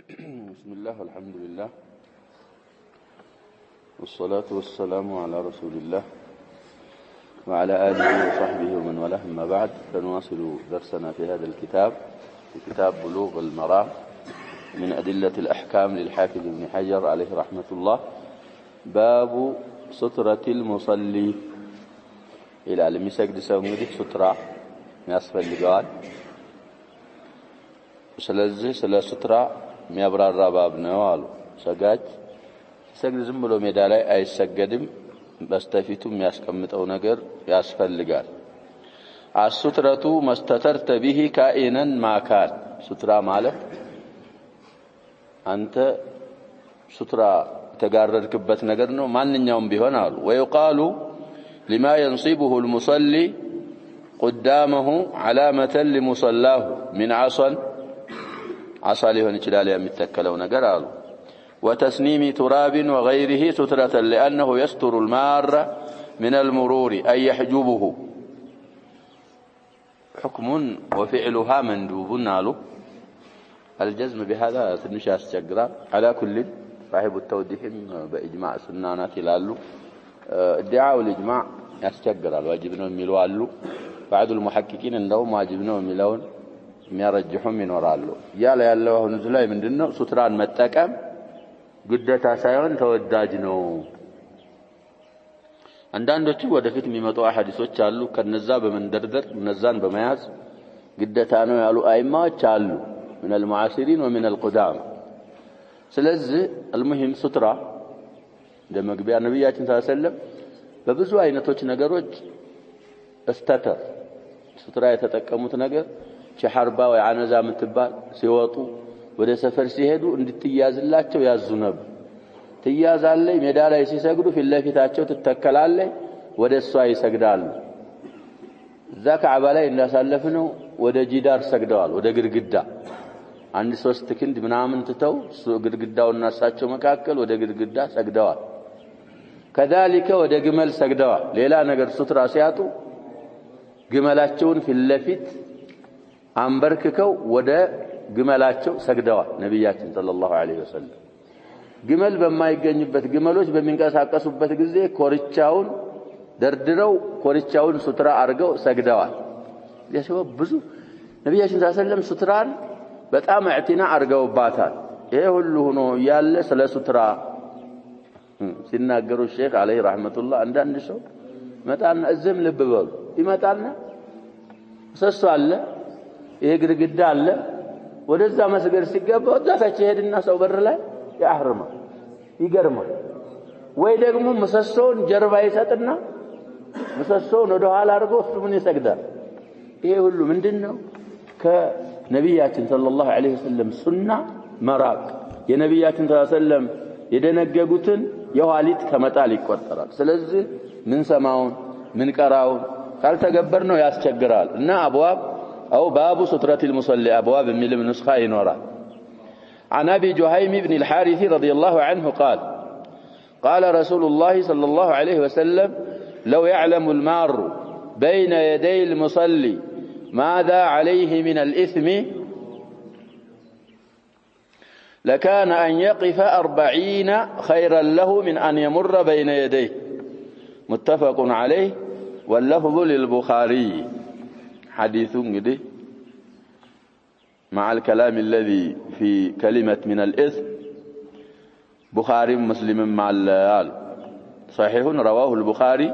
بسم الله والحمد لله والصلاة والسلام على رسول الله وعلى آله وصحبه ومن والاه. أما بعد فنواصل درسنا في هذا الكتاب، في كتاب بلوغ المرام من أدلة الأحكام للحافظ ابن حجر عليه رحمة الله. باب سترة المصلي إلى لم يسجد سومده سترة يصفل لقال ስለዚህ ስለ ሱትራ የሚያብራራ ባብ ነው አሉ። ሰጋጅ ሰግድ ዝም ብሎ ሜዳ ላይ አይሰገድም፣ በስተፊቱ የሚያስቀምጠው ነገር ያስፈልጋል። አሱትረቱ መስተተርተ ቢሂ ካኢነን ማካን። ሱትራ ማለት አንተ ሱትራ የተጋረድክበት ነገር ነው፣ ማንኛውም ቢሆን አሉ። ወይቃሉ لما ينصبه المصلي قدامه علامة لمصلاه من عصا عصا ሊሆን ይችላል የሚተከለው ነገር አሉ። وتسنيم تراب وغيره سترة لأنه يستر المار من المرور أي يحجبه. حكم وفعلها مندوب نالو. الجزم بهذا تنش يستجرى. على كل صاحب التوضيح بإجماع سنانات يلالو. ادعاء الإجماع يستجرى الواجب ነው የሚሉ አሉ። بعض المحققين እንደውም ዋጅብ ነው የሚለውን የሚያረጅሁም ይኖራሉ። ያለ ያለው አሁን እዚህ ላይ ምንድነው ሱትራን መጠቀም ግዴታ ሳይሆን ተወዳጅ ነው። አንዳንዶቹ ወደፊት የሚመጡ አሐዲሶች አሉ፣ ከነዛ በመንደርደር እነዛን በመያዝ ግዴታ ነው ያሉ አይማዎች አሉ من المعاصرين ومن القدامى። ስለዚህ المهم ሱትራ ለመግቢያ ነብያችን ሰለላሁ ዐለይሂ ወሰለም በብዙ አይነቶች ነገሮች እስተተር ሱትራ የተጠቀሙት ነገር ሸሐርባ ወይ አነዛ ምትባል ሲወጡ ወደ ሰፈር ሲሄዱ እንድትያዝላቸው ያዙ ነበር። ትያዛለች፣ ሜዳ ላይ ሲሰግዱ ፊት ለፊታቸው ትተከላለች፣ ወደ እሷ ይሰግዳሉ። እዛ ከዓባ ላይ እንዳሳለፍነው ወደ ጂዳር ሰግደዋል፣ ወደ ግድግዳ አንድ 3 ክንድ ምናምን ትተው ግድግዳውና እሳቸው መካከል ወደ ግድግዳ ሰግደዋል። ከذلك ወደ ግመል ሰግደዋል። ሌላ ነገር ሱትራ ሲያጡ ግመላቸውን ፊት ለፊት አንበርክከው ወደ ግመላቸው ሰግደዋል ነብያችን ሰለላሁ ዐለይሂ ወሰለም። ግመል በማይገኝበት ግመሎች በሚንቀሳቀሱበት ጊዜ ኮርቻውን ደርድረው ኮርቻውን ሱትራ አድርገው ሰግደዋል። ለሰው ብዙ ነብያችን ሰለላሁ ዐለይሂ ወሰለም ሱትራን በጣም እዕቲና አድርገውባታል። ይሄ ሁሉ ሆኖ ያለ ስለ ሱትራ ሲናገሩ ሼክ አለይሂ ረህመቱላህ አንዳንድ ሰው መጣና እዝም ልብ በሉ ይመጣና ሰሶ አለ ይሄ ግድግዳ አለ፣ ወደዛ መስገድ ሲገባ ወዳታች ሄድና ሰው በር ላይ ያህርማ ይገርማል። ወይ ደግሞ ምሰሶውን ጀርባ ይሰጥና ምሰሶውን ወደ ኋላ አድርጎ እሱ ምን ይሰግዳል። ይሄ ሁሉ ምንድነው? ከነብያችን ሰለላሁ ዐለይሂ ወሰለም ሱና መራቅ፣ የነብያችን ሰለላሁ ዐለይሂ ወሰለም የደነገጉትን የኋሊት ከመጣል ይቆጠራል። ስለዚህ ምን ሰማውን ምን ቀራውን ካልተገበርነው ያስቸግራል። እና አብዋብ أو باب سترة المصلي أبواب من النسخة نورا. عن أبي جهيم بن الحارث رضي الله عنه قال قال رسول الله صلى الله عليه وسلم لو يعلم المار بين يدي المصلي ماذا عليه من الإثم لكان أن يقف 40 خيرا له من أن يمر بين يديه. متفق عليه واللفظ للبخاري. حديث قده مع الكلام الذي في كلمة من الإثم بخاري مسلم مع الآل صحيح رواه البخاري.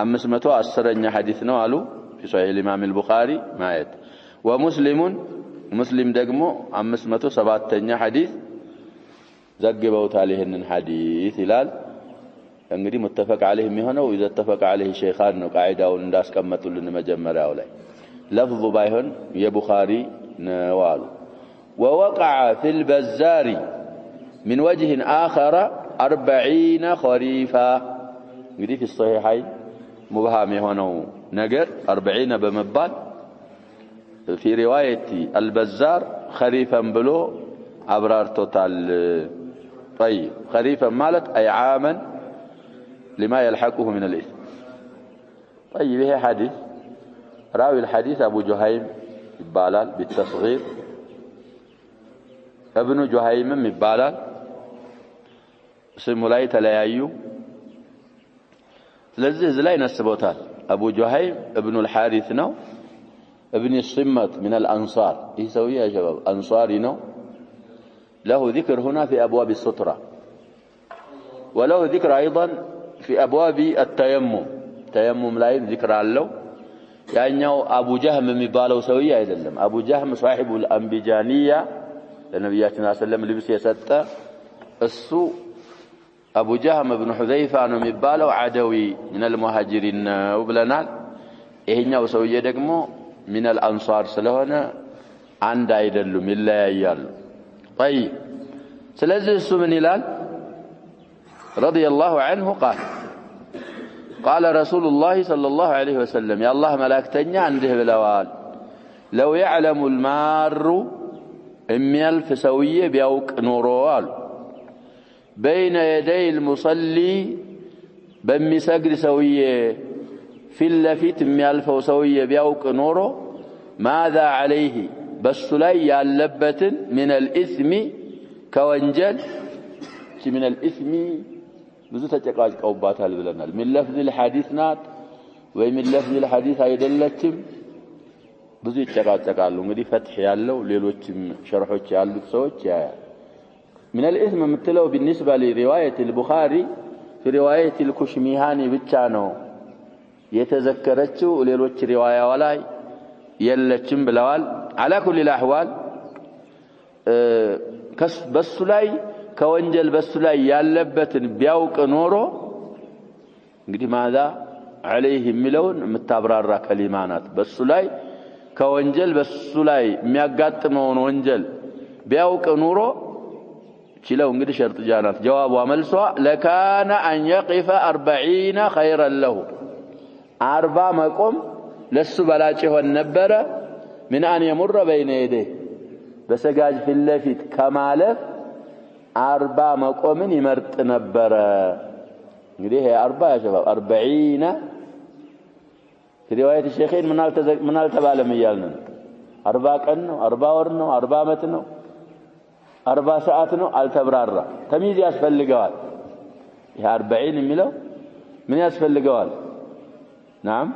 أمسمته أسرن حديثنا قالوا في صحيح الإمام البخاري مايت. ومسلم دقمو أمسمته 7 حديث زقبوا عليهن حديث هلال እንግዲህ متفق عليه የሚሆነው اذا اتفق عليه شيخان ነው። ቃዒዳውን እንዳስቀመጡልን መጀመሪያው ላይ لفظ ባይሆን የቡኻሪ ነው አሉ። ووقع في البزار من وجه آخر 40 خريفا. እንግዲህ في الصحيحين مبهم የሆነው ነገር 40 በመባል في رواية البزار خريفا ብሎ አብራርቶታል። طيب خريفا ማለት أي عاما لما يلحقه من الإثم. طيب هي حديث راوي الحديث أبو جهيم بالتصغير ابن جهيم يبالال ስሙ ላይ ተለያዩ ስለዚህ እዚህ ላይ ነስቦታል ابو جهيم ابن الحارث ነው ابن الصمت من الانصار يسوي يا شباب انصاري ነው له ذكر هنا في ابواب السترة وله ذكر ايضا في ابواب التيمم لا ذكر አለው ያኛው አቡ ጀህም የሚባለው ሰውዬ አይደለም አቡ ጀህም صاحب الانبجانيه ለነብያችን ሰለላሁ ዐለይሂ ወሰለም የሰጠ እሱ አቡ ጀህም ኢብኑ ሁዘይፋ ነው የሚባለው አደዊ من المهاجرين ወብለናል ይሄኛው ሰውዬ ደግሞ من الانصار ስለሆነ አንድ አይደሉም ይለያያሉ طيب ስለዚህ እሱ ምን ይላል رضي الله عنه قال رسول الله صلى الله عليه وسلم يا الله ملائكتኛ እንዲህ ብለዋል لو يعلم المار የሚያልፍ ሰውዬ ቢያውቅ ኖሮ አሉ بين يدي المصلي በሚሰግድ ሰውዬ ፊት ለፊት የሚያልፈው ሰውዬ ቢያውቅ ኖሮ ماذا عليه በሱ ላይ ያለበትን من الإثم ከወንጀል من الإثم ብዙ ተጨቃጭቀውባታል ብለናል من لفظ الحديث ናት ወይ من لفظ الحديث አይደለችም ብዙ ይጨቃጨቃሉ እንግዲህ ፈትህ ያለው ሌሎችም ሸርሖች ያሉት ሰዎች ያያል من الإثم مثله بالنسبة لرواية البخاري في رواية الكشميهاني ብቻ ነው የተዘከረችው ሌሎች ሪዋያዋ ላይ የለችም ብለዋል على كل الاحوال በሱ ላይ ከወንጀል በሱ ላይ ያለበትን ቢያውቅ ኖሮ እንግዲህ ማዛ عليه የሚለውን የምታብራራ ከሊማ ናት በሱ ላይ ከወንጀል በሱ ላይ የሚያጋጥመውን ወንጀል ቢያውቅ ኖሮ ችለው እንግዲህ ሸርጥ ጃናት ጀዋቡ መልሷ ለካነ አን يقف 40 خيرا له 40 መቆም ለሱ በላጭ ሆነ ነበር من ان يمر بين يديه በሰጋጅ ፊት ለፊት ከማለፍ 40 መቆምን ይመርጥ ነበር እንግዲህ 40 يا شباب 40 في روايه الشيخين من አልተባለም ይያልን 40 ቀን ነው 40 ወር ነው 40 አመት ነው 40 ሰዓት ነው አልተብራራ ተሚዝ ያስፈልገዋል ይሄ 40 የሚለው ምን ያስፈልገዋል ናም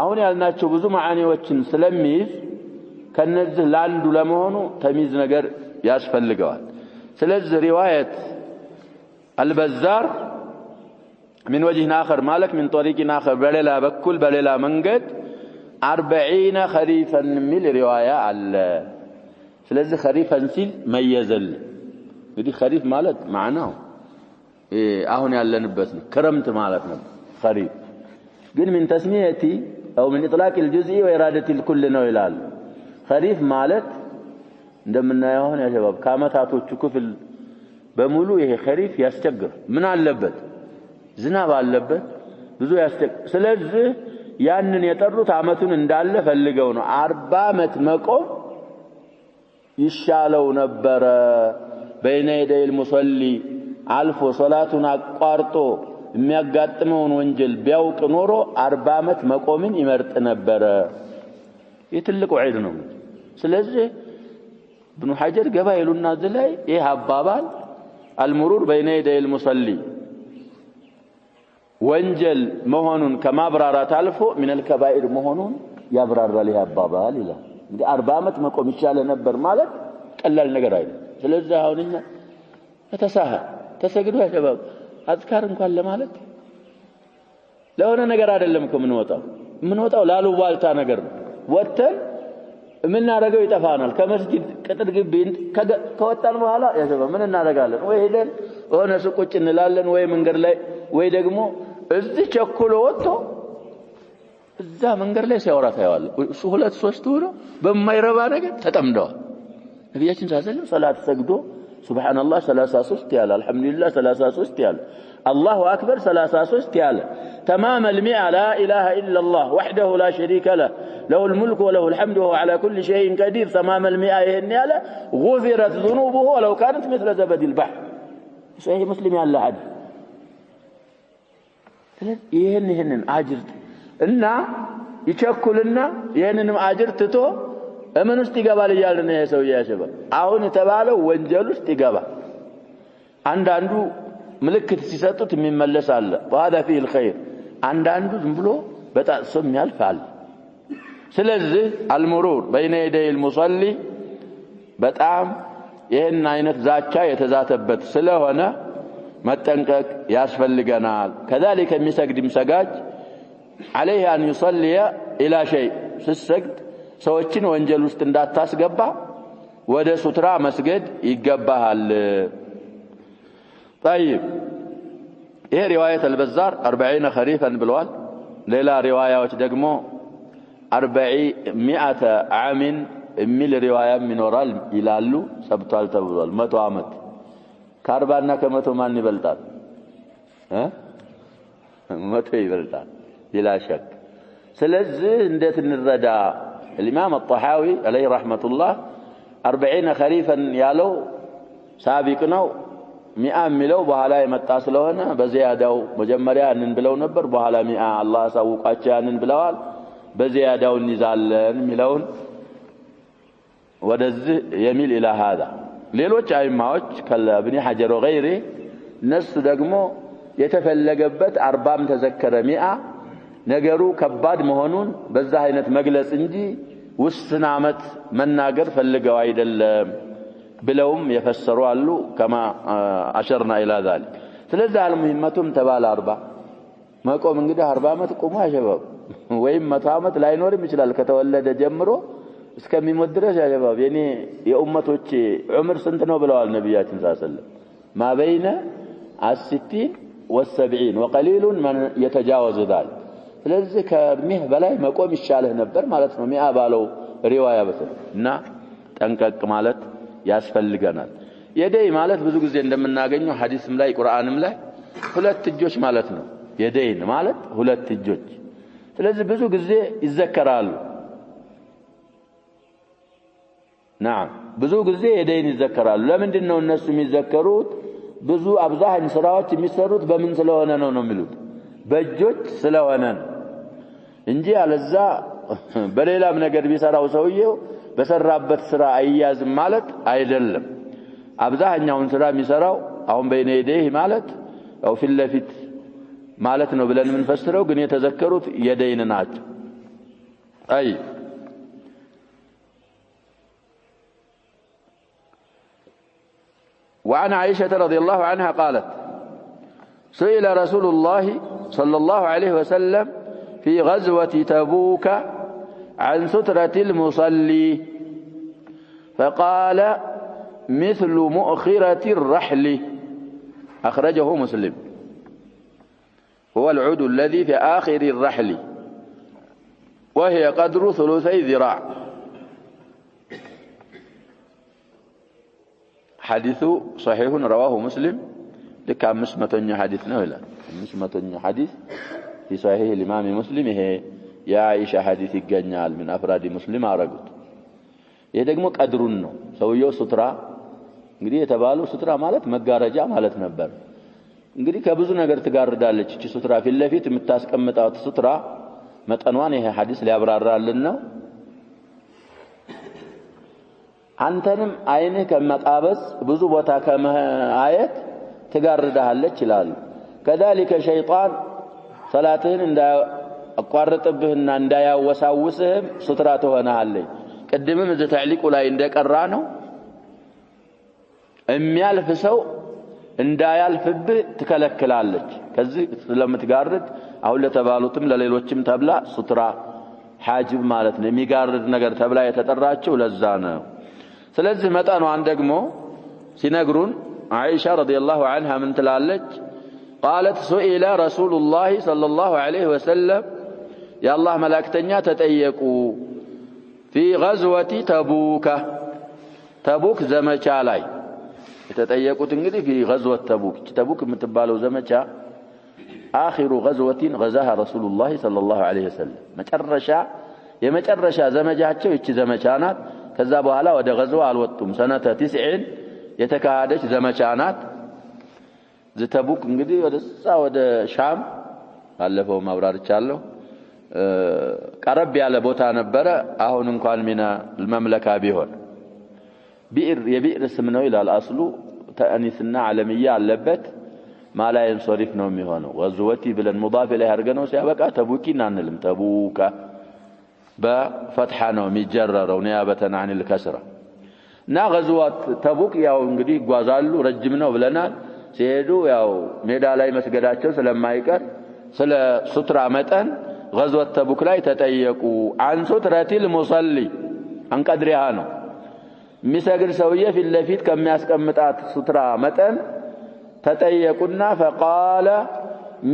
አሁን ያልናቸው ብዙ ማዓኒዎችን ስለሚይዝ ከነዚህ ላንዱ ለመሆኑ ተሚዝ ነገር ያስፈልገዋል ስለዚህ ሪዋየት البزار من وجه آخر مالك من طريق آخر بللا بكل بللا منقد 40 خريفا من رواية على ስለዚህ خريفا ሲል መየዘል እንግዲህ خريف ማለት معناه አሁን ያለንበት ነው ክረምት ማለት ነው خريف ግን من تسميتي او من اطلاق الجزء واراده الكل ነው ይላል خريف ማለት እንደምናየው አሁን ያ شباب ከአመታቶቹ ክፍል በሙሉ ይሄ خريف ያስቸግር ምን አለበት ዝናብ አለበት ብዙ ያስቸግር ስለዚህ ያንን የጠሩት አመቱን እንዳለ ፈልገው ነው 40 አመት መቆም ይሻለው ነበር بين يدي المصلي አልፎ ሶላቱን አቋርጦ የሚያጋጥመውን ወንጀል ቢያውቅ ኖሮ 40 አመት መቆምን ይመርጥ ነበር የትልቁ ዒድ ነው ስለዚህ ابن حجر ገባ ይሉና ዘላይ ይሄ አባባል المرور بين يدي المصلي ወንጀል መሆኑን ከማብራራት አልፎ من الكبائر መሆኑን ያብራራል ይሄ አባባል ይላል እንግዲህ 40 አመት መቆም ይቻለ ነበር ማለት ቀላል ነገር አይደለም ስለዚህ አሁንኛ ተሰግዶ ያ شباب አዝካር እንኳን ለማለት ለሆነ ነገር አይደለም ከምንወጣው ላሉ ዋልታ ነገር ነው ወተን ምንናረገው ይጠፋናል ከመስጊድ ቅጥር ግቢ ከወጣን በኋላ ያ شباب ምን እናረጋለን ወይ ሄደን ሆነ ሱቆች እንላለን ወይ መንገድ ላይ ወይ ደግሞ እዚህ ቸኩሎ ወጥቶ እዛ መንገድ ላይ ሲያወራ ታያዋል እሱ ሁለት ሶስት ሆኖ በማይረባ ነገር ተጠምደዋል ነብያችን ሰለላሁ ሶላት ሰግዶ ሱብሃንአላህ 33 ያለ አልহামዱሊላህ 33 ያለ الله اكبر 33 ያለ تمام المئة لا اله الا الله وحده لا شريك له له الملك وله الحمد وهو على كل شيء قدير تمام المئة ይሄን ያለ غفرت ذنوبه ولو كانت مثل زبد البحر صحيح مسلم ያለ ሐዲስ ይሄንን አጅር እና ይቸኩልና ይሄንንም አጅር ትቶ እምን ውስጥ ይገባል እያልን ነው የሰው ያሸበ አሁን የተባለው ወንጀል ውስጥ ይገባል አንዳንዱ ምልክት ሲሰጡት የሚመለስ አለ وهذا فيه الخير አንዳንዱ ዝም ብሎ በጣሶም ያልፋል ስለዚህ المرور بين يدي المصلي በጣም ይሄን አይነት ዛቻ የተዛተበት ስለሆነ መጠንቀቅ ያስፈልገናል كذلك የሚሰግድም ሰጋጅ عليه ان يصلي الى شيء ሲሰግድ ሰዎችን ወንጀል ውስጥ እንዳታስገባ ወደ ሱትራ መስገድ ይገባሃል طيب ይሄ روايه البزار 40 خريفا ብለዋል ሌላ ሪዋያዎች ደግሞ 400 عام የሚል ሪዋያም ይኖራል ይላሉ ሰብቷል ተብሏል 100 አመት ከ40 እና ከ100 ማን ይበልጣል 100 ይበልጣል بلا شك ስለዚህ እንዴት እንረዳ الامام الطحاوي عليه رحمه الله 40 خريفا ያለው ሳቢቅ ነው 100 ሚለው በኋላ የመጣ ስለሆነ በዚያዳው መጀመሪያ እንን ብለው ነበር በኋላ 100 አላህ ሳውቃቸው ያንን ብለዋል በዚያዳው እንይዛለን ሚለውን ወደዚህ የሚል ኢላ هذا ሌሎች አይማዎች ከለብኒ ሐጀር ወገይሪ ነሱ ደግሞ የተፈለገበት 40 ተዘከረ 100 ነገሩ ከባድ መሆኑን በዛ አይነት መግለጽ እንጂ ውስን አመት መናገር ፈልገው አይደለም ብለውም የፈሰሩ አሉ كما اشرنا الى ذلك ስለዚህ አልሙሂመቱም ተባለ 40 መቆም እንግዲህ 40 አመት ቆሞ ያሸባብ ወይም 100 አመት ላይኖርም ይችላል ከተወለደ ጀምሮ እስከሚሞት ድረስ ያሸባብ የኔ የኡመቶች ዑምር ስንት ነው ብለዋል ነብያችን ሰለላሁ ዐለይሂ ወሰለም ما بين 60 و70 وقليل من يتجاوز ذلك ስለዚህ ከእድሜህ በላይ መቆም ይሻልህ ነበር ማለት ነው 100 ባለው ሪዋያ በተና ጠንቀቅ ማለት ያስፈልገናል የደይ ማለት ብዙ ጊዜ እንደምናገኘው ሐዲስም ላይ ቁርአንም ላይ ሁለት እጆች ማለት ነው የደይን ማለት ሁለት እጆች ስለዚህ ብዙ ጊዜ ይዘከራሉ نعم ብዙ ጊዜ የደይን ይዘከራሉ ለምንድን ነው እነሱ የሚዘከሩት ብዙ አብዛኝ ስራዎች የሚሰሩት በምን ስለሆነ ነው የሚሉት በእጆች ስለሆነ እንጂ አለዛ በሌላም ነገር ቢሰራው ሰውየው በሰራበት ስራ አይያዝም ማለት አይደለም አብዛኛውን ስራ የሚሰራው አሁን በይነ የደይ ማለት ያው ፊት ለፊት ማለት ነው ብለን ምን ፈስረው ግን የተዘከሩት የደይን ናቸው አይ وعن عائشة رضي الله عنها قالت سئل رسول الله صلى الله عليه وسلم في غزوة تبوك عن سترة المصلي فقال مثل مؤخرة الرحل أخرجه مسلم هو العود الذي في آخر الرحل وهي قدر ثلثي ذراع حديث صحيح رواه مسلم لك 500 حديث نولا 500 حديث في صحيح الإمام مسلم هي يا عائشة حديث يغنيال من أفراد مسلم አረጉት ይሄ ደግሞ ቀድሩን ነው ሰውየው ሱትራ እንግዲህ የተባለው ሱትራ ማለት መጋረጃ ማለት ነበር እንግዲህ ከብዙ ነገር ትጋርዳለች እቺ ሱትራ ፊት ለፊት የምታስቀምጣው ሱትራ መጠኗን ይሄ ሐዲስ ሊያብራራልን ነው አንተንም አይንህ ከመጣበስ ብዙ ቦታ ከማየት ትጋርዳለች ይላል كذلك شيطان صلاتህን እንዳያቋርጥብህና እንዳያወሳውስህም ሱትራ ትሆናለች ቀድመም እዚህ ተዕሊቁ ላይ እንደቀራ ነው የሚያልፍ ሰው እንዳያልፍብህ ትከለክላለች ከዚህ ስለምትጋርድ አሁን ለተባሉትም ለሌሎችም ተብላ ሱትራ ሐጅብ ማለት ነው የሚጋርድ ነገር ተብላ የተጠራችው ለዛ ነው ስለዚህ መጣኗን ደግሞ ሲነግሩን አይሻ ረዲየላሁ ዐንሃ ምን ትላለች قالت سئل رسول الله صلى الله عليه وسلم يا الله ملائكتኛ ተጠየቁ في غزوة تبوك تبوك ዘመቻ ላይ የተጠየቁት እንግዲህ في غزوة تبوك تبوك የምትባለው ዘመቻ آخر غزوة غزاها رسول الله صلى الله عليه وسلم የመጨረሻ ዘመቻቸው እቺ ዘመቻ ናት ከዛ በኋላ ወደ غزوة አልወጡም ሰነተ 90 የተካሄደች ዘመቻ ናት ተቡክ እንግዲህ ወደ ሻም ባለፈው ማብራርቻለሁ ቀረብ ያለ ቦታ ነበረ አሁን እንኳን ሚና المملካ ቢሆን ቢዕር የቢዕር ስም ነው ይላል አስሉ ተአኒስና ዓለምያ አለበት ማላ ينصرف ነው የሚሆነው ወዝወቲ ብለን ሙዳፍ ላይ አድርገነው ሲያበቃ ተቡኪና አንልም ተቡካ በፈትሐ ነው የሚጀረረው ንያበተን عن الكسره እና غزوات ተቡክ ያው እንግዲህ ይጓዛሉ ረጅም ነው ብለናል ሲሄዱ ያው ሜዳ ላይ መስገዳቸው ስለማይቀር ስለ ሱትራ መጠን غزوة ተቡክ ላይ ተጠየቁ عن سترة المصلي عن قدرها ነው የሚሰግድ ሰውዬ ፊት ለፊት ከሚያስቀምጣት ሱትራ መጠን ተጠየቁና فقال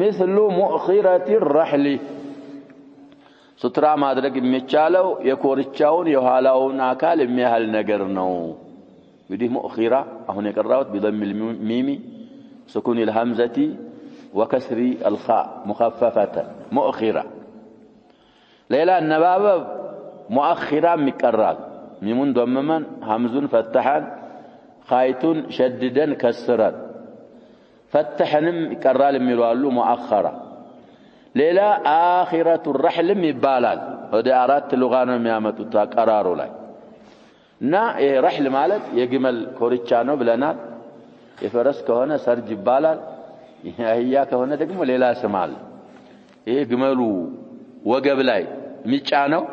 مثل مؤخرة الرحل ሱትራ ማድረግ የሚቻለው የኮርቻውን የኋላውን አካል የሚያህል ነገር ነው እንግዲህ ሙእኺራ አሁን የቀራውት بضم الميم سكون الهمزة وكسر الخاء مخففة مؤخرة ሌላ አነባበብ مؤخرة የሚቀራል ሚሙን ضممن همزን فتحን خايቱን شددን كسرን فتحንም ይቀራል የሚሉ አሉ مؤخرة ሌላ آخرة الرحل ይባላል ወደ አራት ሉጋ ነው የሚያመጡት አቀራሩ ላይ እና ይሄ ረህል ማለት የግመል ኮርቻ ነው ብለናል የፈረስ ከሆነ ሰርጅ ይባላል የአህያ ከሆነ ደግሞ ሌላ ስም አለ ይሄ ግመሉ ወገብ ላይ የሚጫነው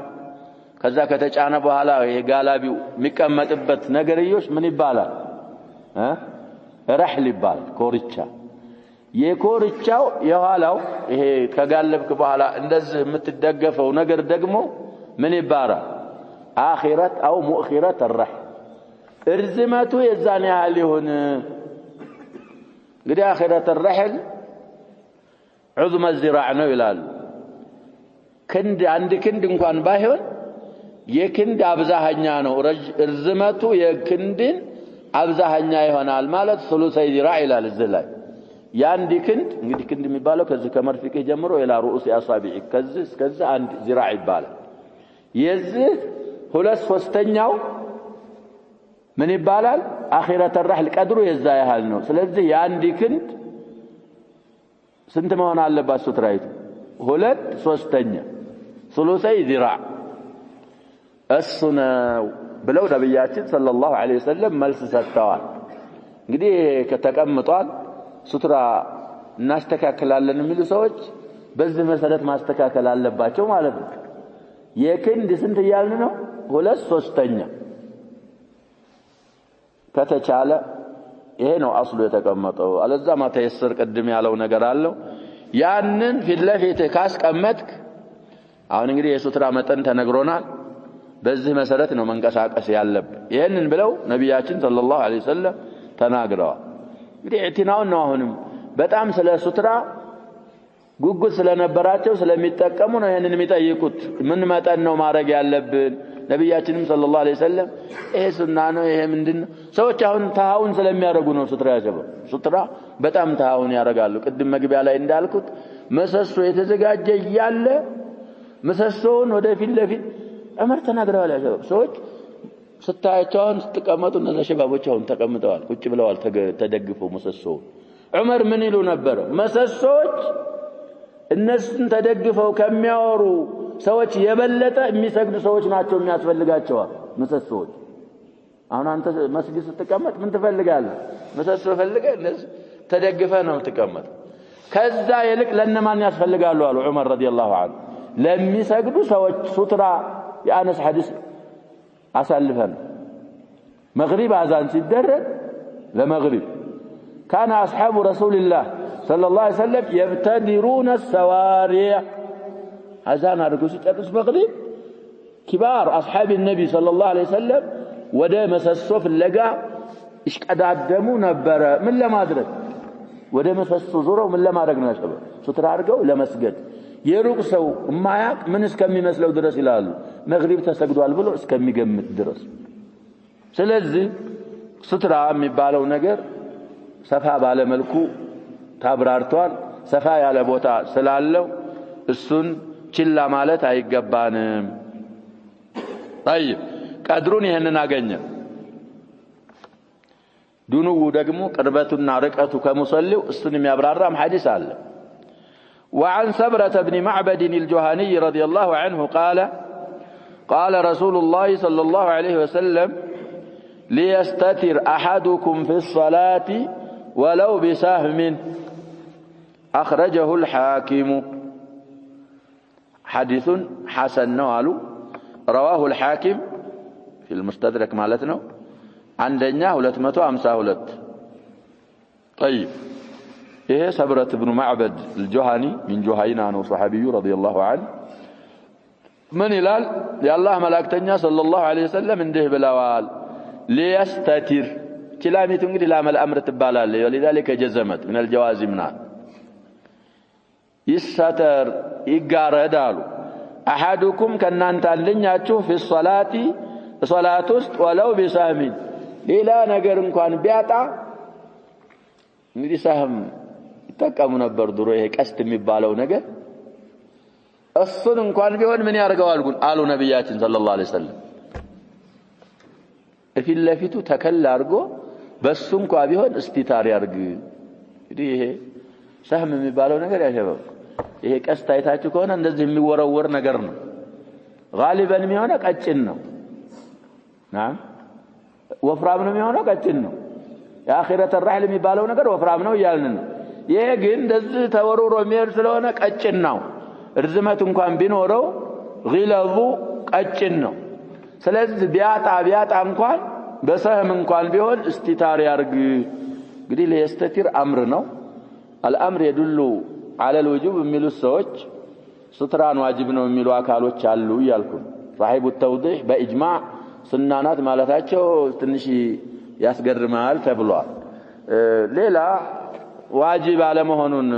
ከዛ ከተጫነ በኋላ ይሄ ጋላቢው የሚቀመጥበት ነገርዮሽ ምን ይባላል ረህል ይባላል ኮርቻ የኮርቻው የኋላው ይሄ ከጋለብክ በኋላ እንደዚህ የምትደገፈው ነገር ደግሞ ምን ይባላል آخرة أو مؤخرة الرحل ارزمته يزاني عليهن قد آخرة الرحل عظم الزراع نويلال كند عند كند انكوان باهون يكند أبزاهنيا نو ارزمته يكند أبزاهنيا يهونال مالت ثلثي ذراع إلى الزلاي ياندي كند انجدي كند مبالو كذي كمر فيك جمرو إلى رؤوس أصابعي كذي عند ذراع يبال يزي ሁለት ሶስተኛው ምን ይባላል አኺረተ الرحل ቀድሩ የዛ ያህል ነው ስለዚህ ያንዲ ክንድ ስንት መሆን አለባት ሱትራይቱ ሁለት ሶስተኛ ثلثي ذراع እሱነው ብለው ነብያችን ሰለላሁ ዐለይሂ ወሰለም መልስ ሰጥተዋል እንግዲህ ከተቀምጧል ሱትራ እናስተካክላለን የሚሉ ሰዎች በዚህ መሰረት ማስተካከል አለባቸው ማለት ነው የክንድ ስንት ያልን ነው ሁለት ሶስተኛ ከተቻለ ይሄ ነው አስሉ የተቀመጠው አለዛ ማተየስር ቀድም ያለው ነገር አለው ያንን ፊት ለፊት ካስቀመጥክ አሁን እንግዲህ የሱትራ መጠን ተነግሮናል በዚህ መሰረት ነው መንቀሳቀስ ያለብን ይሄንን ብለው ነብያችን ሰለላሁ ዐለይሂ ወሰለም ተናግረዋል እንግዲህ ኢትናው ነው አሁንም በጣም ስለ ሱትራ ጉጉት ስለነበራቸው ስለሚጠቀሙ ነው ይሄንን የሚጠይቁት ምን መጠን ነው ማድረግ ያለብን ነብያችንም ሰለላሁ ዐለይሂ ወሰለም ይሄ ሱና ነው ይሄ ምንድነው ሰዎች አሁን ተሃውን ስለሚያደርጉ ነው ሱትራ ያጀበው ሱትራ በጣም ተሃውን ያደርጋሉ ቅድም መግቢያ ላይ እንዳልኩት መሰሶ የተዘጋጀ ያለ መሰሶውን ወደ ፊት ለፊት ዑመር ተናግረዋል ያጀበው ሰዎች ስታያቸውን ተቀመጡ እነዛ ሸባቦች አሁን ተቀምጠዋል ቁጭ ብለዋል ተደግፈው መሰሶው ዑመር ምን ይሉ ነበር መሰሶች እነሱን ተደግፈው ከሚያወሩ ሰዎች የበለጠ የሚሰግዱ ሰዎች ናቸው የሚያስፈልጋቸው መሰሶች አሁን አንተ መስጊድ ስትቀመጥ ምን ትፈልጋለህ መሰሶ ፈልገህ እነዚህ ተደግፈህ ነው የምትቀመጥ ከዛ ይልቅ ለነማን ያስፈልጋሉ አሉ ዑመር ረዲየላሁ ዐንሁ ለሚሰግዱ ሰዎች ሱትራ የአነስ ሐዲስ አሳልፈን መግሪብ አዛን ሲደረግ ለመግሪብ كان أصحاب رسول الله صلى الله عليه وسلم يبتدرون السواري أذان هركوس تأتس مغرب كبار أصحاب النبي صلى الله عليه وسلم ودا مسسو في اللقاء إيش قدامو نبرة من لما أدرك ودا مسسو زورو من لما أدركنا شباب ستر أرجو لمسجد يروق سو ما ياك من اسكمي مسلو درس إلى مغرب تسجدوا البلو اسكمي جمت درس سلزي ستر عمي بالو نجر ሰፋ ባለ መልኩ ታብራርቷል ሰፋ ያለ ቦታ ስላለው እሱን ችላ ማለት አይገባንም طيب ቀድሩን ይሄንን አገኘ ዱኑ ደግሞ ቅርበቱና ርቀቱ ከሙሰሊው እሱን የሚያብራራም ሐዲስ አለ وعن سبرة بن معبد الجهني رضي الله عنه قال قال رسول الله صلى الله عليه وسلم ليستتر أحدكم في الصلاة ولو بسهم أخرجه الحاكم حديث حسن نوالو رواه الحاكم في المستدرك مالتنا عندنا 252 طيب إيه سبرة بن معبد الجهني من جهينة صحابي رضي الله عنه من إلال يا الله ملاكتنا صلى الله عليه وسلم انده بلاوال ليستتر كلامي تنقل لام الأمر تبالال ولذلك جزمت من الجوازمنا يستتر يقاردالو أحدكم كنانت لنياتشو في الصلاة صلاة ولو بسهم إلى نقر كان بيعطى نري سهم يتقام نبر درويه كست مبالو نقر الصن كان بيهون من يارقوال قالوا نبياتين صلى الله عليه وسلم في اللفتو تكل أرقو بس كان بيهون استتار يارق ይሄ ሰህም የሚባለው ነገር ያ ሸበብ ይሄ ቀስት አይታችሁ ከሆነ እንደዚህ የሚወረወር ነገር ነው غالبا የሚሆነው ቀጭን ነው نعم ወፍራም ነው የሚሆነው ቀጭን ነው የአኺረተ الرحل የሚባለው ነገር ወፍራም ነው ይያልን ነው ይሄ ግን እንደዚህ ተወርውሮ የሚሄድ ስለሆነ ቀጭን ነው ርዝመት እንኳን ቢኖረው غلظ ቀጭን ነው ስለዚህ ቢያጣ እንኳን በሰህም እንኳን ቢሆን استتار ያርግ እንግዲህ ለየስተቲር አምር ነው الامر يدل على الوجوب የሚሉ ሰዎች ስትራን ዋጅብ ነው የሚሉ አካሎች አሉ ይያልኩ صاحب التوضيح باجماع سنانات ማለታቸው ትንሽ ያስገርማል ተብሏል ሌላ ዋጅብ አለመሆኑን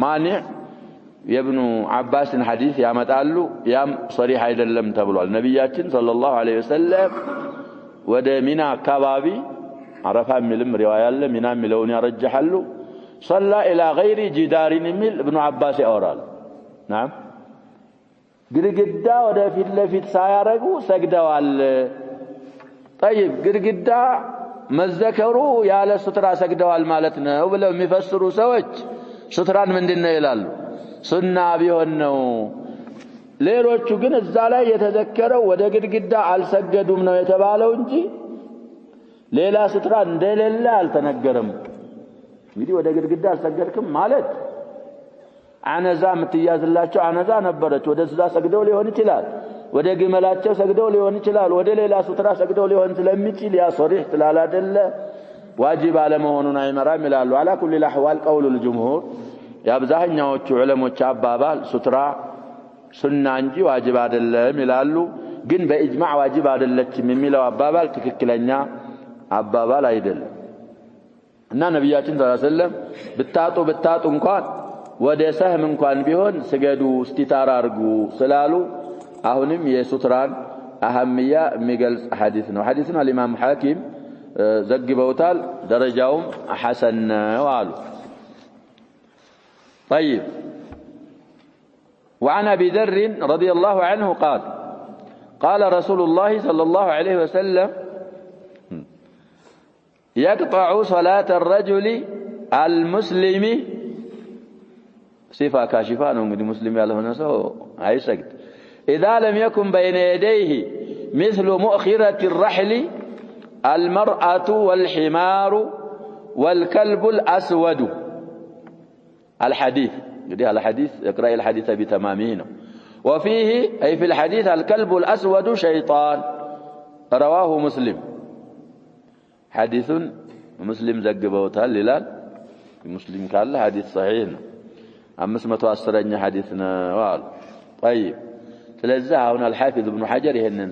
ማኒዕ የኢብኑ አባስን ሐዲስ ያመጣሉ ያም صريح አይደለም ተብሏል ነብያችን ሰለላሁ ዐለይሂ ወሰለም ወደ ሚና አካባቢ አረፋ የሚልም ሪዋያ አለ ሚና የሚለውን ያረጃሉ صلى الى غير جدار የሚል ኢብኑ አባስ ያወራል نعم ግድግዳ ወደ ፊት ለፊት ሳያረጉ ሰግደዋል طيب ግድግዳ መዘከሩ ያለ ሱትራ ሰግደዋል ማለት ነው ብለው የሚፈስሩ ሰዎች ሱትራን ምንድነው ይላሉ ሱና ቢሆን ነው ሌሎቹ ግን እዛ ላይ የተዘከረው ወደ ግድግዳ አልሰገዱም ነው የተባለው እንጂ ሌላ ሱትራ እንደሌለ አልተነገረም እንግዲህ ወደ ግድግዳ አልሰገድክም ማለት አነዛ ምትያዝላቸው አነዛ ነበረች ወደ እዛ ሰግደው ሊሆን ይችላል ወደ ግመላቸው ሰግደው ሊሆን ይችላል ወደ ሌላ ሱትራ ሰግደው ሊሆን ስለሚችል ያ ሶሪህ ስላላደለ ዋጅብ አለመሆኑን አይመራም ይላሉ على كل الاحوال قول الجمهور የአብዛኛዎቹ ዑለሞች አባባል ሱትራ ሱና እንጂ ዋጅብ አይደለም ይላሉ ግን በኢጅማዕ ዋጅብ አይደለችም የሚለው አባባል ትክክለኛ አባባል አይደለም እና ነብያችን ሰለላሁ ዐለይሂ ወሰለም ብታጡ እንኳን ወደ ሰህም እንኳን ቢሆን ስገዱ እስቲታራ አርጉ ስላሉ አሁንም የሱትራን አህምያ የሚገልጽ ሐዲስ ነው ሐዲስና الامام حاكم ዘግበውታል ደረጃውም ሐሰን ነው አሉ طيب وعن ابي ذر رضي الله عنه قال قال رسول الله صلى الله عليه وسلم يقطع صلاة الرجل المسلم صفة كاشفة نقول مسلم يالهنا سو عيسك إذا لم يكن بين يديه مثل مؤخرة الرحل المرأة والحمار والكلب الأسود الحديث يدي الحديث اقرأ الحديث بتمامه وفيه أي في الحديث الكلب الأسود شيطان رواه مسلم حديث مسلم زغبوتال للال مسلم قال حديث صحيح 510ኛ حديث ነው طيب ስለዚህ አሁን الحافظ ابن حجر ይሄንን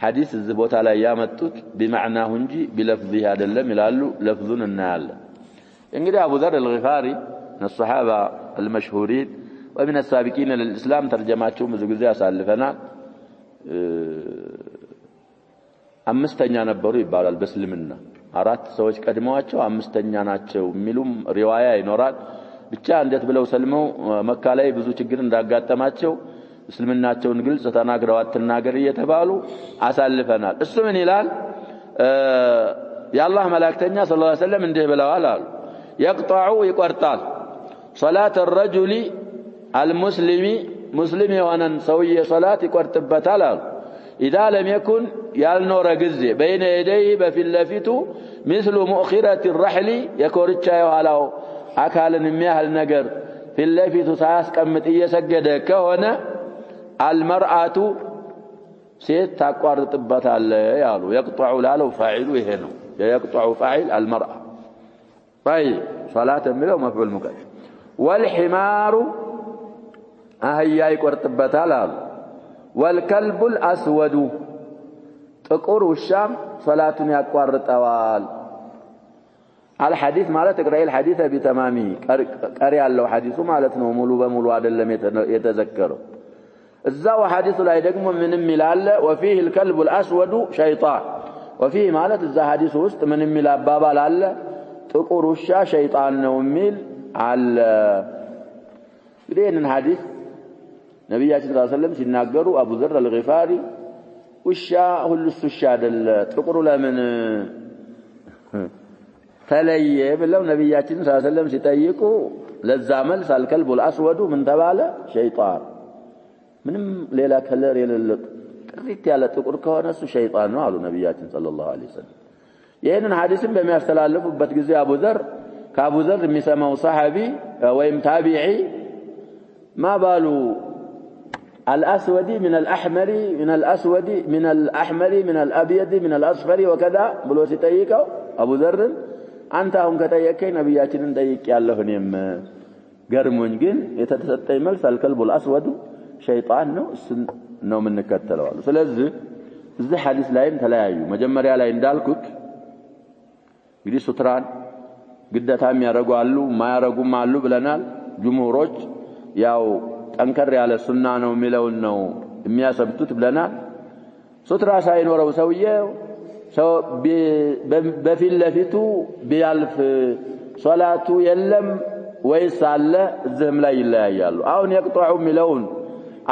حديث እዚህ ቦታ ላይ ያመጡት بمعناه እንጂ بلفظه አይደለም ይላሉ لفظን እናያለን እንግዲህ አቡ ذر الغفاري من الصحابه المشهورين ومن السابقين للاسلام ተርጀማቸው ብዙ ጊዜ ያሳልፈናል አምስተኛ ነበሩ ይባላል በእስልምና አራት ሰዎች ቀድመዋቸው አምስተኛ ናቸው የሚሉም ሪዋያ ይኖራል ብቻ እንዴት ብለው ሰልመው መካ ላይ ብዙ ችግር እንዳጋጠማቸው እስልምናቸውን ግልጽ ተናግረው አትናገር እየተባሉ አሳልፈናል እሱ ምን ይላል የአላህ መላእክተኛ ሰለላሁ ዐለይሂ ወሰለም እንዲህ ብለዋል አሉ يقطع يقرطال صلاه الرجل المسلم مسلم وانا سوي صلاه يقرطبታል አሉ اذا لم يكن ያልኖረ ጊዜ بين يديه በፊለፊቱ مثل مؤخرة الرحل የኮርቻ የኋላው አካልን የሚያህል ነገር ፊለፊቱ ሳያስቀምጥ እየሰገደ ከሆነ المرأة ሴት ታቋርጥበታል ያሉ يقطع ላለው فاعل ይሄ ነው يقطع فاعل المرأة طيب صلاه የሚለው مفعول مقدم والحمار አህያ ይቆርጥበታል አሉ والكلب الاسود ጥቁር ውሻም ሶላቱን ያቋርጠዋል الحديث ማለት تقرأ الحديث بتمامه ቀሪ ያለው ሐዲሱ ማለት ነው ሙሉ በሙሉ አይደለም የተዘከረው እዛው ሐዲሱ ላይ ደግሞ ምንም ይላል وفيه الكلب الاسود شيطان وفيه ማለት እዛ ሐዲሱ ውስጥ ምንም ይላል አባባል አለ ጥቁር ውሻ ሸይጣን ነው የሚል አለ ይሄንን ሐዲስ ነብያችን ሰለላሁ ዐለይሂ ወሰለም ሲናገሩ አቡ ዘር አልገፋሪ ውሻ ሁሉስ ውሻ አይደለ ጥቁሩ ለምን ተለየ ብለው ነብያችን ሰለላሁ ዐለይሂ ወሰለም ሲጠይቁ ለዛ መልስ አልከልቡ الاسود ምን ተባለ ሸይጣን ምንም ሌላ ከለር የሌለ ጥሪት ያለ ጥቁር ከሆነ እሱ ሸይጣን ነው አሉ ነብያችን ሰለላሁ ዐለይሂ ወሰለም ይሄንን ሐዲስን በሚያስተላልፉበት ጊዜ አቡ ዘር ከአቡ ዘር የሚሰማው ሰሃቢ ወይም ታቢዒ ما بالو الأسود من الأحمر من الأسود من الأحمر من الأبيض من الأصفر وكذا بلو سيطيقوا أبو ذر أنت هم كتيكي نبياتنا تيك يالله نيم قرمون جن يتتسطي ملس الكلب الأسود شيطان نو من نكتلوا فلذي الزي حديث لايم تلايو مجمريا لاين دالكوك قدي ستران قد تام يارقوا علو ما يارقوا معلو بلنال جمهوروج ያው ጠንከር ያለ ሱና ነው የሚለውን ነው የሚያሰብቱት ብለናል ሱትራ ሳይኖረው ሰውዬው ሰው በፊት ለፊቱ ቢያልፍ ሶላቱ የለም ወይስ አለ እዚህም ላይ ይለያያሉ አሁን يقطعوا የሚለውን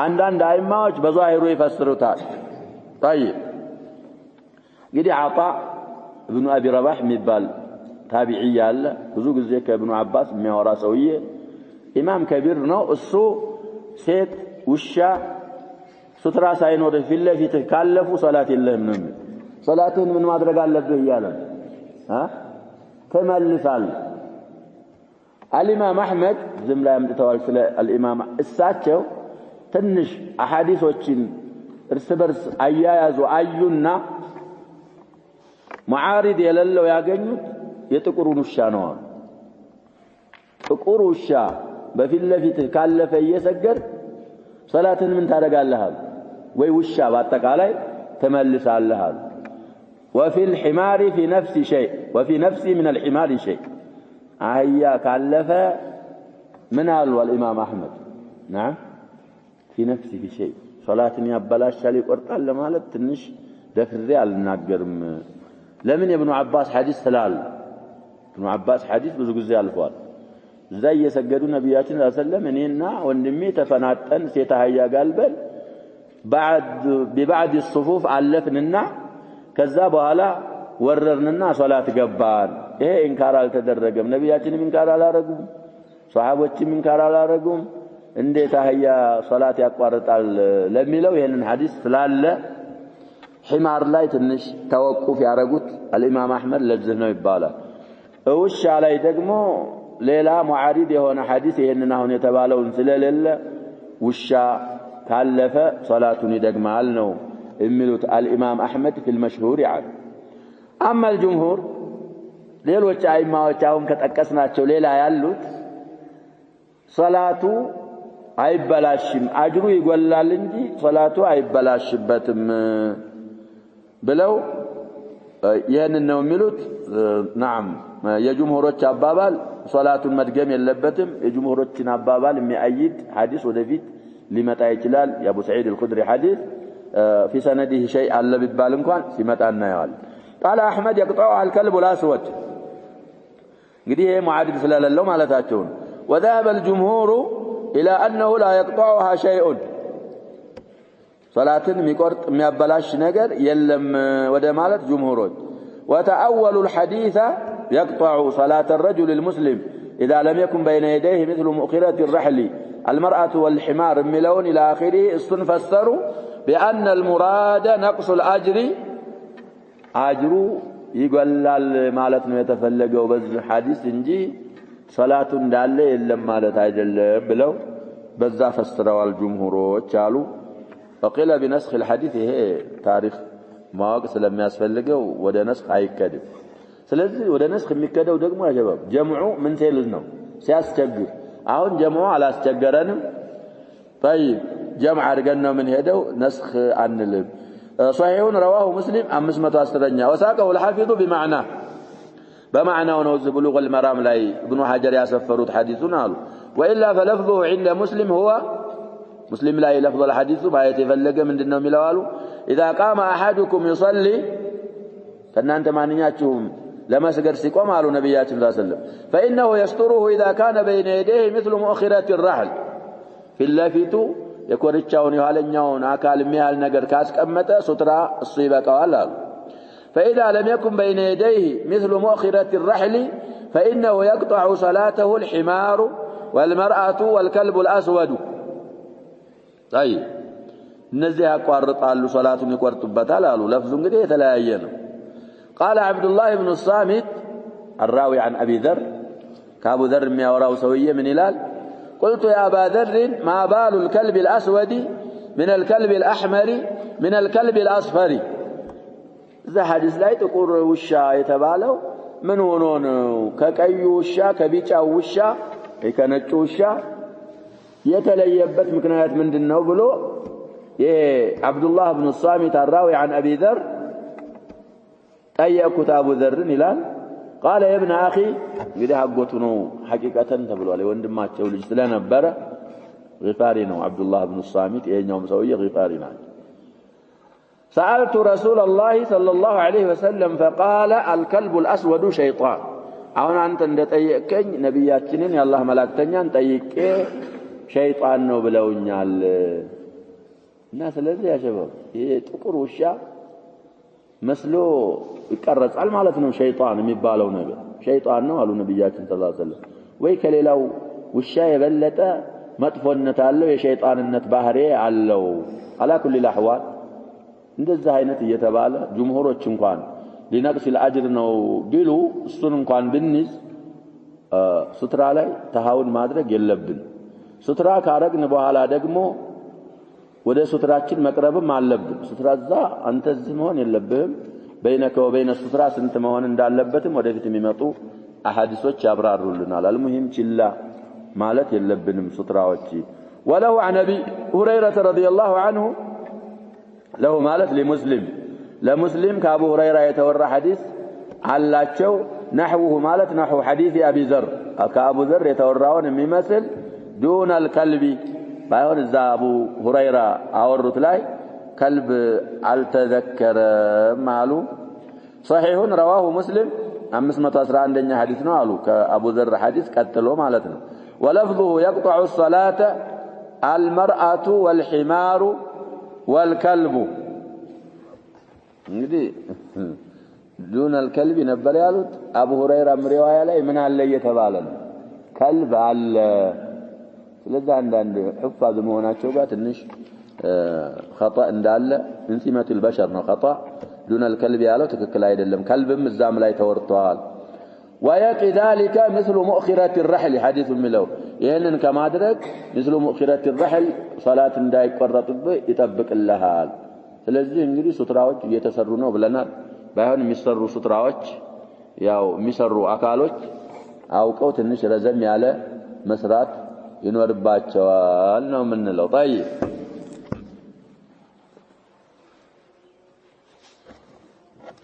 አንዳንድ አይማዎች በዛሂሩ ይፈስሩታል طيب እንግዲህ عطاء ابن ابي رباح የሚባል ታቢዒ ያለ ብዙ ጊዜ ከኢብኑ አባስ የሚያወራ ሰውዬ ኢማም ከቢር ነው እሱ ሴት ውሻ ሱትራ ሳይኖር ፊለፊት ካለፉ ሶላት የለህም ነው ሶላቱን ምን ማድረግ አለብህ ይላል ተመልሳል الامام احمد ዝም ላይ አምጥተዋል ስለ الامام እሳቸው ትንሽ አሐዲሶችን እርስ በርስ አያያዙ አዩና ሙዓሪድ የሌለው ያገኙት የጥቁሩን ውሻ ነው ጥቁር ውሻ በፊት ለፊት ካለፈ እየሰገድ ሶላትን ምን ታደርጋለህ ወይ ውሻ በአጠቃላይ ተመልሳለህ وفي الحمار في نفس شيء وفي نفسي من الحمار شيء አህያ ካለፈ ምን አሉ الامام احمد نعم في نفسه شيء ሶላትን ያበላሻል ይቆርጣል ለማለት ትንሽ ደፍሬ አልናገርም ለምን የኢብኑ አባስ ሐዲስ ስላል ኢብኑ አባስ ሐዲስ ብዙ ጊዜ አልፏል زي يسجدوا نبياتنا صلى الله عليه وسلم اننا وندمي تفناطن سيت አህያ ጋልበል ببعد الصفوف علفننا ከዛ በኋላ ወረርንና ሶላት ገባን ይሄ ኢንካር አልተደረገም ነብያችንም ኢንካር አላረጉም ሷሃቦችም ኢንካር አላረጉም እንዴት አህያ ሶላት ያቋርጣል ለሚለው ይሄንን ሐዲስ ስላለ ሒማር ላይ ትንሽ ተወቁፍ ያረጉት الامام احمد ለዚህ ነው ይባላል ውሻ ላይ ደግሞ ሌላ ሙዓሪድ የሆነ ሐዲስ ይሄንን አሁን የተባለውን ስለሌለ ውሻ ካለፈ ሶላቱን ይደግማል ነው የሚሉት الامام احمد في المشهور يعني اما الجمهور ሌሎች አይማዎች አሁን ከጠቀስናቸው ሌላ ያሉት ሶላቱ አይበላሽም አጅሩ ይጎላል እንጂ ሶላቱ አይበላሽበትም ብለው ይሄንን ነው የሚሉት نعم የጅምሁሮች አባባል ሶላቱን መድገም የለበትም የጅምሁሮችን አባባል የሚያይድ ሐዲስ ወደፊት ሊመጣ ይችላል የአቡ ሰዒድ አልኹድሪ ሐዲስ في سنده شيء አለ ቢባል እንኳን ሲመጣ እናየዋል قال احمد يقطعها الكلب الاسود እንግዲህ ይሄ ሙዓዲድ ስለሌለው ማለታቸው وذهب الجمهور الى انه لا يقطعها شيء ሶላትን የሚቆርጥ የሚያበላሽ ነገር የለም ወደ ማለት ጅምሁሮች وتأولوا الحديث يقطع صلاة الرجل المسلم إذا لم يكن بين يديه مثل مؤخرة الرحل المرأة والحمار ملون إلى آخره استنفسروا بأن المراد نقص الأجر أجروا يقول مالتنا يتفلقوا بز حديث انجي صلاة دالة إلا مالت عجل بلو بزا فسروا الجمهور وچالوا فقيل بنسخ الحديث هي تاريخ ما وقت لما يسفلقوا وده نسخ هيكدب سلازي وده نسخ ميكدو دقمو يا شباب جمعوا من سيلزنو سياسجر አሁን ጀማዓ አላስቸገረንም طيب جمع አድርገነው ምን ሄደው نسخ አንልም صحيح رواه مسلم 510ኛ وساقه الحافظ بمعنى بمعنى ነው بلوغ المرام ላይ ابن حجر ያሰፈሩት حديثون አሉ والا فلفظه عند مسلم هو مسلم ላይ لفظ الحديث ባየት የፈለገ ምንድነው የሚለው አሉ اذا قام احدكم يصلي ከናንተ ማንኛችሁም لما سجر سيقوم على نبيات صلى الله عليه وسلم فإنه يستره إذا كان بين يديه مثل مؤخرة الرحل في اللافت يكون الشاون يهالنيون أكال ميهال نجر كاسك أمته سترى الصيبة قوالا فإذا لم يكن بين يديه مثل مؤخرة الرحل فإنه يقطع صلاته الحمار والمرأة والكلب الأسود طيب نزيها قوارط قالوا صلاة يقورط بتالالو لفظ قد يتلاين قال عبد الله بن الصامت الراوي عن أبي ذر كابو ذر ما وراه سوية من هلال قلت يا أبا ذر ما بال الكلب الأسود من الكلب الأحمر من الكلب الأصفر إذا حديث لا تقول وشا يتبالو من هنون كأي وشا كبيتشا وشا كنتش وشا يتليبت مكنايات من دنو بلو عبد الله بن الصامت الراوي عن أبي ذر أيأكت أبو ذر نلال قال يا ابن أخي قد حقوتنو حقيقة تبلو عليه وندما تشولج سلانا برا غفارينو عبد الله بن الصامت يوم سوية غفارينا سألت رسول الله صلى الله عليه وسلم فقال الكلب الأسود شيطان أولا أنت تأيكين نبياتين يا الله ملاكتنيان تأيك شيطان نوبلوني الناس الذي يا شباب تقروا الشاء መስሎ ይቀርጻል ማለት ነው ሸይጣን የሚባለው ነገር ሸይጣን ነው አሉ ነብያችን ሰለላሁ ዐለይሂ ወሰለም ወይ ከሌላው ውሻ የበለጠ መጥፎነት አለው የሸይጣንነት ባህሪ አለው አላ ኩሊ الأحوال እንደዛ አይነት እየተባለ ጅምሁሮች እንኳን ሊነቅስ الأجر ነው ቢሉ እሱን እንኳን ብንይዝ ሱትራ ላይ ተሃውን ማድረግ የለብን ሱትራ ካረግን በኋላ ደግሞ ወደ ሱትራችን መቅረብም አለብን ሱትራዛ አንተ እዚህ መሆን የለብህም በይነከ ወበይነ ሱትራ ስንት መሆን እንዳለበትም ወደፊት የሚመጡ አሐዲሶች ያብራሩልናል አልሙሂም ችላ ማለት የለብንም ሱትራዎች ወለው عن ابي هريره رضي الله عنه له ማለት لمسلم لمسلم كابو هريره የተወራ ሐዲስ አላቸው نحوه ማለት نحو حديث ابي ذر كابو ذر የተወራውን የሚመስል دون الكلب بايون اذا ابو هريره اورت لاي كلب التذكر مالو صحيح رواه مسلم 511ኛ حديث ነው አሉ ከአቡ ذر حديث ቀጥሎ ማለት ነው ولفظه يقطع الصلاه المرأة والحمار والكلب እንግዲህ دون الكلب ነበር ያሉት አቡ ሁረይራ ምሪዋያ ላይ ምን አለ እየተባለ ነው كلب አለ ስለዚህ አንዳንድ حفاظ መሆናቸው ጋር ትንሽ خطأ እንዳለ እንሲመቱ البشر ነው خطأ دون الكلب ያለው ትክክል አይደለም كلبም እዛም ላይ ተወርቷል ويقي ذلك مثل مؤخرة الرحل حديث ملو ይሄንን ከማድረግ مثل مؤخرة الرحل صلاه እንዳይቆረጥብህ ይጠብቅልሃል ስለዚህ እንግዲህ ሱትራዎች እየተሰሩ ነው ብለናል ባይሆን የሚሰሩ ሱትራዎች ያው የሚሰሩ አካሎች አውቀው ትንሽ ረዘም ያለ መስራት ይኖርባቸዋል ነው ምንለው طيب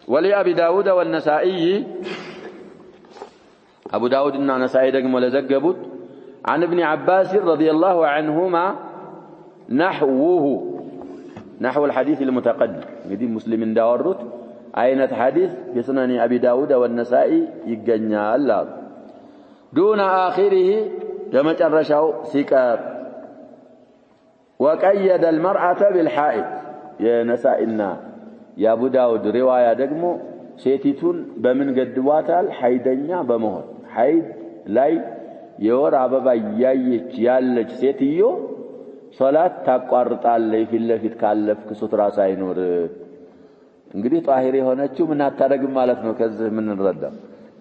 ولأبي داود والنسائي أبو داود والنسائي دقم ولزقبت عن ابن عباس رضي الله عنهما نحو الحديث المتقدم قديم مسلم داورت عينة حديث بسنن أبي داود والنسائي يقنيا الله دون آخره كما ترشوا سكار وقيد المرأة بالحائط يا نسائنا يا أبو داود رواية دقمو سيتيتون بمن قدواتال حيدنيا بمهن حيد لاي የወር አበባ ያየች ያለች ሴትዮ ሶላት ታቋርጣለች ፊት ለፊት ካለፍክ ሱትራ ሳይኖር እንግዲህ ጣሂር የሆነችው ምን አታረግም ማለት ነው ከዚህ ምን እንረዳ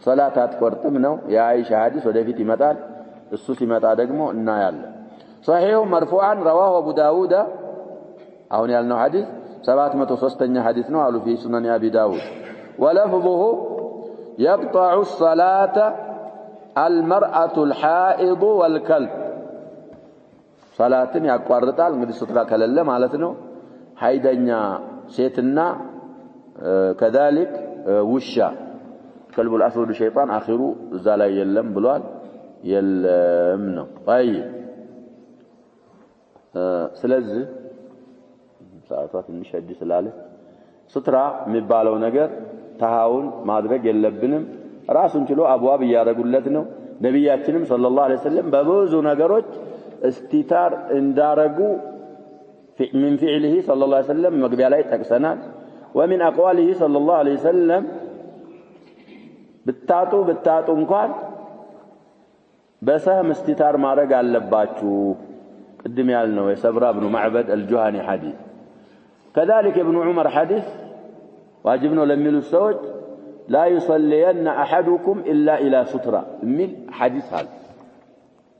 ሶላት አትቆርጥም ነው የአይሻ ሐዲስ ወደፊት ይመጣል እሱ ሲመጣ ደግሞ እናያለን صحيح مرفوعا رواه ابو داود አሁን ያልነው ሐዲስ 703ኛ ሐዲስ ነው አሉ في سنن ابي داود ولفظه يقطع الصلاه المرأة الحائض والكلب صلاتن ያቋርጣል እንግዲህ ሱትራ ከሌለ ማለት ነው ሐይደኛ ሴትና كذلك ውሻ كلب الاسود شيطان اخره እዛ ላይ የለም ብሏል የለም ነው طيب ስለዚህ ሰዓቷ ትንሽ አዲስ ስላለ ሱትራ የሚባለው ነገር ተሃውን ማድረግ የለብንም ራሱን ችሎ አብዋብ ያረጉለት ነው ነብያችንም ሰለላሁ ዐለይሂ ወሰለም በብዙ ነገሮች استتار እንዳረጉ من فعله صلى الله عليه وسلم መግቢያ ላይ ጠቅሰናል ومن اقواله صلى الله عليه وسلم ብታጡ እንኳን በሰህም استتار ማድረግ አለባችሁ قدم ያልነው የሰብራ ابن معبد الجهني حديث كذلك ابن عمر حديث واجب ነው ለሚሉ ሰዎች لا يصلين احدكم الا الى سترة من حديث هذا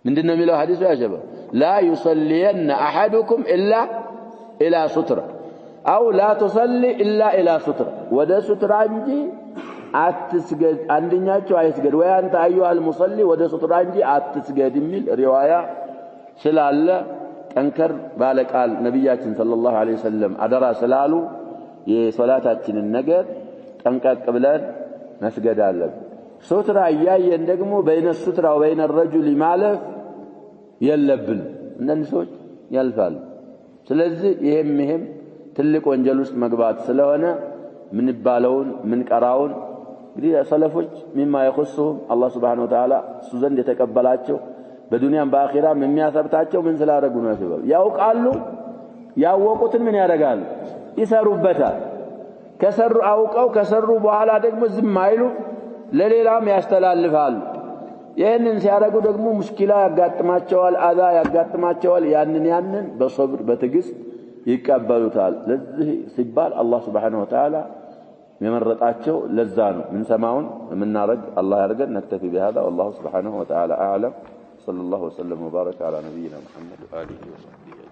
ምንድነው የሚለው ሐዲሱ ያ ሸባብ لا يصلين احدكم الا الى سترة او لا تصلي الا الى سترة ወደ ሱትራ እንጂ አትስገድ አንደኛቸው አይስገድ ወይ አንተ አዩሃል ሙሰሊ ወደ ሱትራ እንጂ አትስገድ የሚል ሪዋያ ስላለ ጠንከር ባለቃል ነብያችን ሰለላሁ ዐለይሂ ወሰለም አደራ ስላሉ የሶላታችንን ነገር ጠንቀቅ ብለን መስገድ አለብን ሱትራ ያየን ደግሞ በይነ ሱትራ ወይነ الرجل ማለፍ የለብን እነዚህ ሰዎች ያልፋሉ ስለዚህ ይሄም ትልቅ ወንጀል ውስጥ መግባት ስለሆነ ምን ባለውን ምን ቀራውን እንግዲህ ሰለፎች مما يخصهم الله سبحانه وتعالى ሱዘንድ የተቀበላቸው በዱንያም በአኺራም የሚያሰብታቸው ምን ስላደረጉ ነው ሲባል ያውቃሉ ያወቁትን ምን ያደርጋሉ ይሰሩበታል ከሰሩ አውቀው ከሰሩ በኋላ ደግሞ ዝም አይሉ ለሌላም ያስተላልፋሉ ይሄንን ሲያደርጉ ደግሞ ሙሽኪላ ያጋጥማቸዋል አዛ ያጋጥማቸዋል ያንን በሶብር በትግስት ይቀበሉታል ለዚህ ሲባል አላህ Subhanahu Wa Ta'ala የመረጣቸው ለዛ ነው ምን ሰማውን ምናረግ አላህ ያርገን نكتفي بهذا والله سبحانه وتعالى اعلم صلى الله وسلم وبارك على نبينا محمد وآله وصحبه